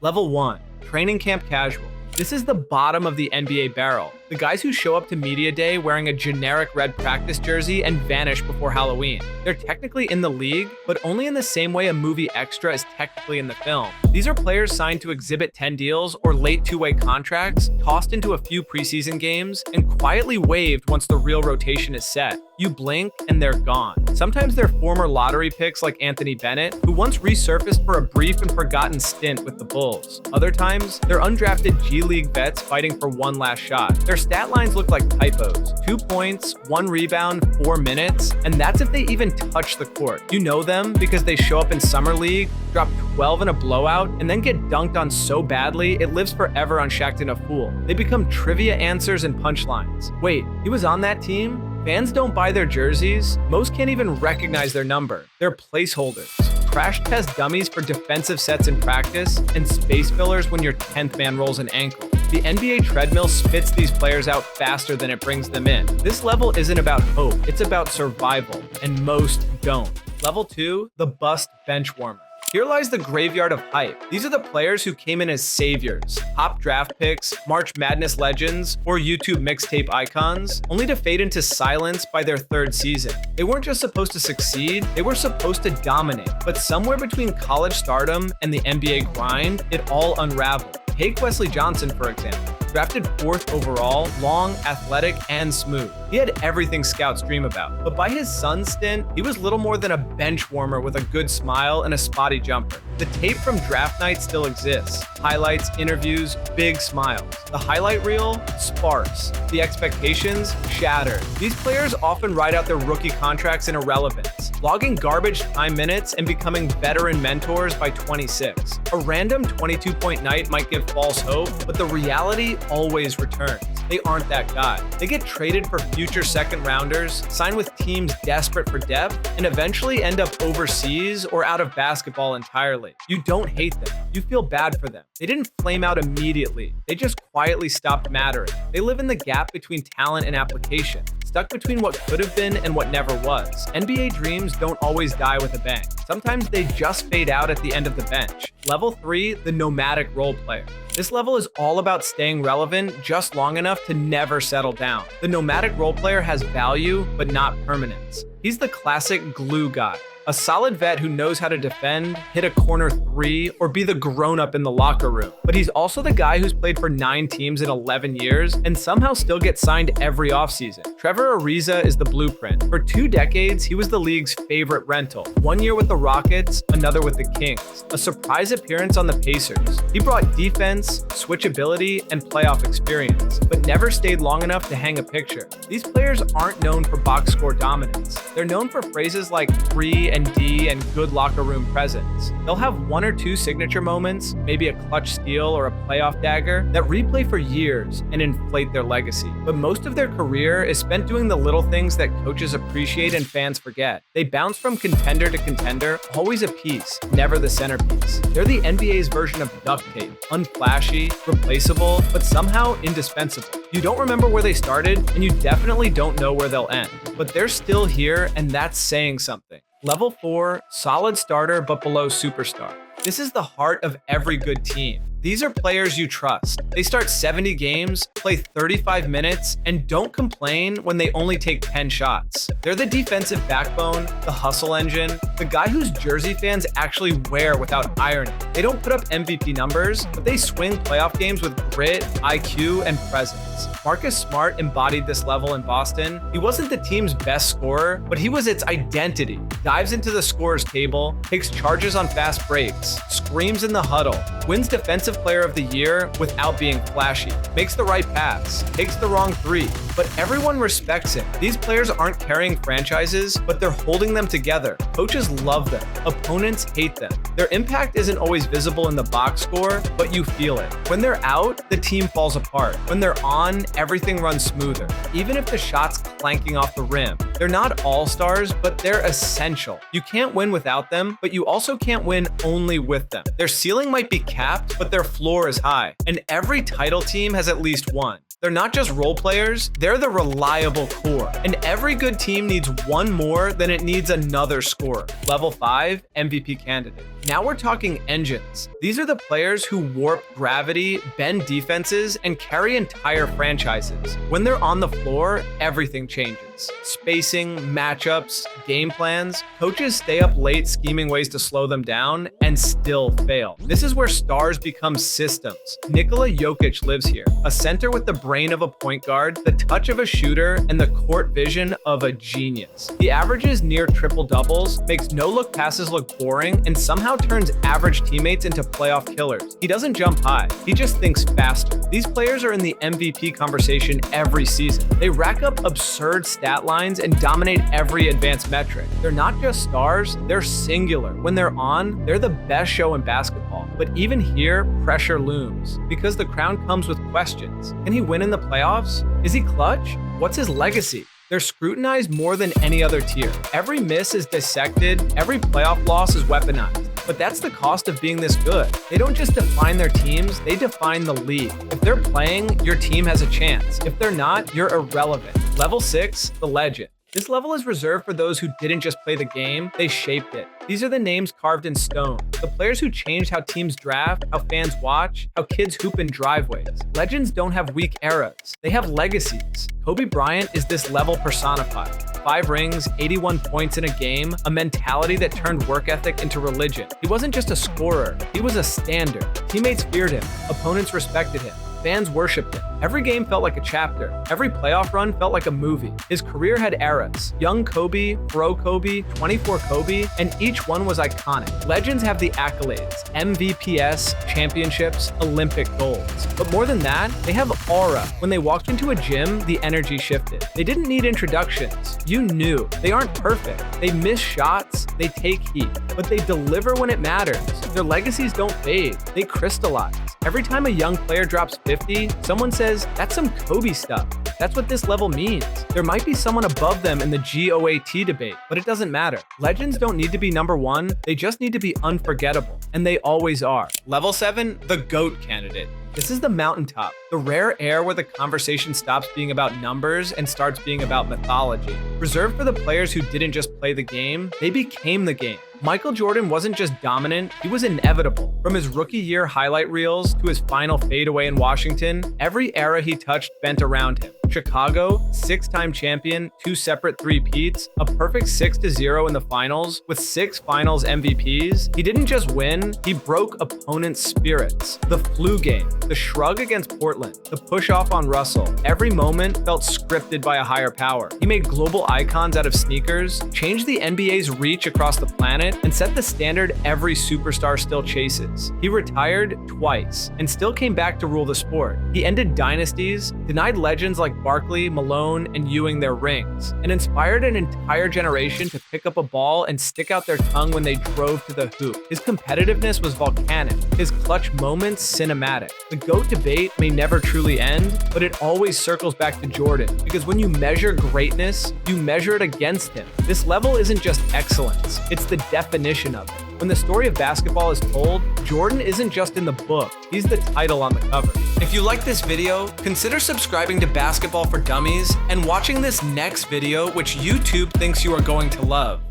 Level 1, Training Camp Casual. This is the bottom of the NBA barrel. The guys who show up to media day wearing a generic red practice jersey and vanish before Halloween. They're technically in the league, but only in the same way a movie extra is technically in the film. These are players signed to Exhibit 10 deals or late two-way contracts, tossed into a few preseason games, and quietly waived once the real rotation is set. You blink and they're gone. Sometimes they're former lottery picks like Anthony Bennett, who once resurfaced for a brief and forgotten stint with the Bulls. Other times, they're undrafted G League vets fighting for one last shot. Their stat lines look like typos. 2 points, 1 rebound, 4 minutes, and that's if they even touch the court. You know them because they show up in Summer League, drop 12 in a blowout, and then get dunked on so badly it lives forever on Shaqtin' a Fool. They become trivia answers and punchlines. Wait, he was on that team? Fans don't buy their jerseys. Most can't even recognize their number. They're placeholders. Crash test dummies for defensive sets in practice, and space fillers when your 10th man rolls an ankle. The NBA treadmill spits these players out faster than it brings them in. This level isn't about hope, it's about survival, and most don't. Level 2, the bust benchwarmer. Here lies the graveyard of hype. These are the players who came in as saviors, top draft picks, March Madness legends, or YouTube mixtape icons, only to fade into silence by their third season. They weren't just supposed to succeed, they were supposed to dominate. But somewhere between college stardom and the NBA grind, it all unraveled. Take Wesley Johnson, for example. Drafted 4th overall, long, athletic, and smooth. He had everything scouts dream about. But by his Suns stint, he was little more than a bench warmer with a good smile and a spotty jumper. The tape from draft night still exists. Highlights, interviews, big smiles. The highlight reel? Sparse. The expectations? Shattered. These players often ride out their rookie contracts in irrelevance, logging garbage time minutes and becoming veteran mentors by 26. A random 22-point night might give false hope, but the reality always returns. They aren't that guy. They get traded for future second rounders, sign with teams desperate for depth, and eventually end up overseas or out of basketball entirely. You don't hate them. You feel bad for them. They didn't flame out immediately. They just quietly stopped mattering. They live in the gap between talent and application, stuck between what could have been and what never was. NBA dreams don't always die with a bang. Sometimes they just fade out at the end of the bench. Level 3, the nomadic role player. This level is all about staying relevant just long enough to never settle down. The nomadic role player has value, but not permanence. He's the classic glue guy. A solid vet who knows how to defend, hit a corner 3, or be the grown-up in the locker room. But he's also the guy who's played for 9 teams in 11 years and somehow still gets signed every offseason. Trevor Ariza is the blueprint. For 2 decades, he was the league's favorite rental. 1 year with the Rockets, another with the Kings. A surprise appearance on the Pacers. He brought defense, switchability, and playoff experience, but never stayed long enough to hang a picture. These players aren't known for box score dominance. They're known for phrases like 3 and D and good locker room presence. They'll have 1 or 2 signature moments, maybe a clutch steal or a playoff dagger, that replay for years and inflate their legacy. But most of their career is spent doing the little things that coaches appreciate and fans forget. They bounce from contender to contender, always a piece, never the centerpiece. They're the NBA's version of duct tape, unflashy, replaceable, but somehow indispensable. You don't remember where they started, and you definitely don't know where they'll end. But they're still here, and that's saying something. Level 4, solid starter but below superstar. This is the heart of every good team. These are players you trust. They start 70 games, play 35 minutes, and don't complain when they only take 10 shots. They're the defensive backbone, the hustle engine, the guy whose jersey fans actually wear without irony. They don't put up MVP numbers, but they swing playoff games with grit, IQ, and presence. Marcus Smart embodied this level in Boston. He wasn't the team's best scorer, but he was its identity. Dives into the scorer's table, takes charges on fast breaks, screams in the huddle, wins defensive player of the year without being flashy, makes the right pass, takes the wrong 3, but everyone respects him. These players aren't carrying franchises, but they're holding them together. Coaches love them. Opponents hate them. Their impact isn't always visible in the box score, but you feel it. When they're out, the team falls apart. When they're on, everything runs smoother. Even if the shot's clanking off the rim. They're not all-stars, but they're essential. You can't win without them, but you also can't win only with them. Their ceiling might be capped, but their floor is high. And every title team has at least one. They're not just role players, they're the reliable core. And every good team needs one more than it needs another scorer. Level 5, MVP candidate. Now we're talking engines. These are the players who warp gravity, bend defenses, and carry entire franchises. When they're on the floor, everything changes. Spacing, matchups, game plans. Coaches stay up late scheming ways to slow them down and still fail. This is where stars become systems. Nikola Jokic lives here, a center with the brain of a point guard, the touch of a shooter, and the court vision of a genius. He averages near triple doubles, makes no-look passes look boring, and somehow turns average teammates into playoff killers. He doesn't jump high, he just thinks faster. These players are in the MVP conversation every season. They rack up absurd stat lines and dominate every advanced metric. They're not just stars, they're singular. When they're on, they're the best show in basketball. But even here, pressure looms, because the crown comes with questions. Can he win in the playoffs? Is he clutch? What's his legacy? They're scrutinized more than any other tier. Every miss is dissected, every playoff loss is weaponized. But that's the cost of being this good. They don't just define their teams, they define the league. If they're playing, your team has a chance. If they're not, you're irrelevant. Level 6, the legend. This level is reserved for those who didn't just play the game, they shaped it. These are the names carved in stone. The players who changed how teams draft, how fans watch, how kids hoop in driveways. Legends don't have weak eras. They have legacies. Kobe Bryant is this level personified. 5 rings, 81 points in a game, a mentality that turned work ethic into religion. He wasn't just a scorer, he was a standard. Teammates feared him, opponents respected him. Fans worshipped him. Every game felt like a chapter. Every playoff run felt like a movie. His career had eras. Young Kobe, Pro Kobe, 24 Kobe, and each one was iconic. Legends have the accolades, MVPs, championships, Olympic golds. But more than that, they have aura. When they walked into a gym, the energy shifted. They didn't need introductions. You knew. They aren't perfect. They miss shots, they take heat, but they deliver when it matters. Their legacies don't fade. They crystallize. Every time a young player drops 50, someone says, that's some Kobe stuff. That's what this level means. There might be someone above them in the GOAT debate, but it doesn't matter. Legends don't need to be number 1, they just need to be unforgettable, and they always are. Level 7, the GOAT candidate. This is the mountaintop, the rare air where the conversation stops being about numbers and starts being about mythology. Reserved for the players who didn't just play the game, they became the game. Michael Jordan wasn't just dominant, he was inevitable. From his rookie year highlight reels to his final fadeaway in Washington, every era he touched bent around him. Chicago, 6-time champion, 2 separate three-peats, a perfect 6-0 in the finals, with 6 finals MVPs. He didn't just win, he broke opponents' spirits. The flu game, the shrug against Portland, the push-off on Russell, every moment felt scripted by a higher power. He made global icons out of sneakers, changed the NBA's reach across the planet, and set the standard every superstar still chases. He retired twice, and still came back to rule the sport. He ended dynasties, denied legends like Barkley, Malone, and Ewing their rings, and inspired an entire generation to pick up a ball and stick out their tongue when they drove to the hoop. His competitiveness was volcanic, his clutch moments cinematic. The GOAT debate may never truly end, but it always circles back to Jordan, because when you measure greatness, you measure it against him. This level isn't just excellence, it's the definition of it. When the story of basketball is told, Jordan isn't just in the book, he's the title on the cover. If you like this video, consider subscribing to Basketball for Dummies and watching this next video, which YouTube thinks you are going to love.